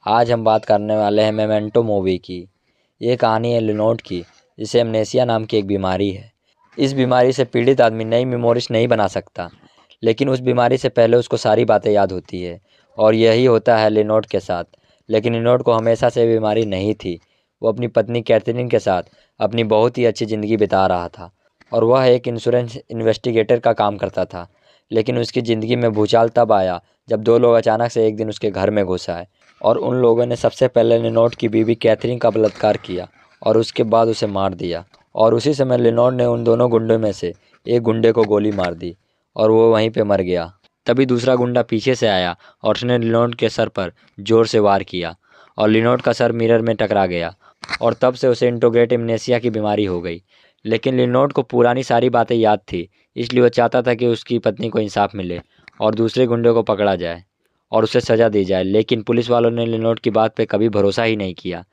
आज हम बात करने वाले हैं मेमेंटो मूवी की। ये कहानी है लियोनार्डो की, जिसे अमनेसिया नाम की एक बीमारी है। इस बीमारी से पीड़ित आदमी नई मेमोरीज नहीं बना सकता, लेकिन उस बीमारी से पहले उसको सारी बातें याद होती है। और यही होता है लियोनार्डो के साथ। लेकिन लियोनार्डो को हमेशा से बीमारी नहीं थी। वो अपनी पत्नी कैथरीन के साथ अपनी बहुत ही अच्छी ज़िंदगी बिता रहा था और वह एक इंश्योरेंस इन्वेस्टिगेटर का काम करता था। लेकिन उसकी ज़िंदगी में भूचाल तब आया जब दो लोग अचानक से एक दिन उसके घर में घुस आए और उन लोगों ने सबसे पहले लियोनार्डो की बीवी कैथरीन का बलात्कार किया और उसके बाद उसे मार दिया। और उसी समय लियोनार्डो ने उन दोनों गुंडों में से एक गुंडे को गोली मार दी और वो वहीं पे मर गया। तभी दूसरा गुंडा पीछे से आया और उसने लियोनार्डो के सर पर जोर से वार किया और लियोनार्डो का सर मिरर में टकरा गया और तब से उसे इंट्रोग्रेट एमनेसिया की बीमारी हो गई। लेकिन लियोनार्डो को पुरानी सारी बातें याद थी, इसलिए वो चाहता था कि उसकी पत्नी को इंसाफ मिले और दूसरे गुंडे को पकड़ा जाए और उसे सज़ा दी जाए। लेकिन पुलिस वालों ने लियोनार्डो की बात पे कभी भरोसा ही नहीं किया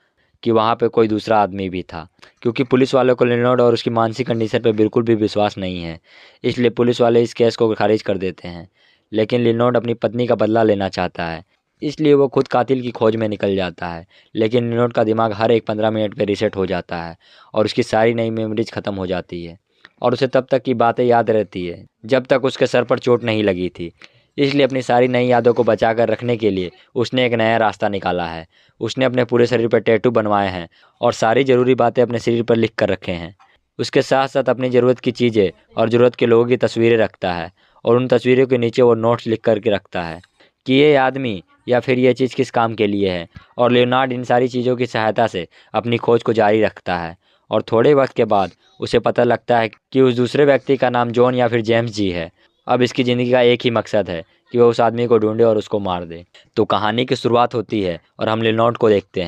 कि वहाँ पे कोई दूसरा आदमी भी था, क्योंकि पुलिस वालों को लियोनार्डो और उसकी मानसिक कंडीशन पे बिल्कुल भी विश्वास नहीं है। इसलिए पुलिस वाले इस केस को खारिज कर देते हैं। लेकिन लियोनार्डो अपनी पत्नी का बदला लेना चाहता है, इसलिए वो खुद कातिल की खोज में निकल जाता है। लेकिन लियोनार्डो का दिमाग हर एक 15 मिनट पे रीसेट हो जाता है और उसकी सारी नई मेमोरीज ख़त्म हो जाती है और उसे तब तक की बातें याद रहती है जब तक उसके सर पर चोट नहीं लगी थी। इसलिए अपनी सारी नई यादों को बचा कर रखने के लिए उसने एक नया रास्ता निकाला है। उसने अपने पूरे शरीर पर टैटू बनवाए हैं और सारी ज़रूरी बातें अपने शरीर पर लिख कर रखे हैं। उसके साथ साथ अपनी ज़रूरत की चीज़ें और ज़रूरत के लोगों की तस्वीरें रखता है और उन तस्वीरों के नीचे वो नोट्स लिख कर के रखता है कि ये आदमी या फिर ये चीज़ किस काम के लिए है। और लियोनार्डो इन सारी चीज़ों की सहायता से अपनी खोज को जारी रखता है और थोड़े वक्त के बाद उसे पता लगता है कि उस दूसरे व्यक्ति का नाम जॉन या फिर जेम्स जी है। अब इसकी ज़िंदगी का एक ही मकसद है कि वो उस आदमी को ढूंढे और उसको मार दे। तो कहानी की शुरुआत होती है और हम लियोनार्डो को देखते हैं।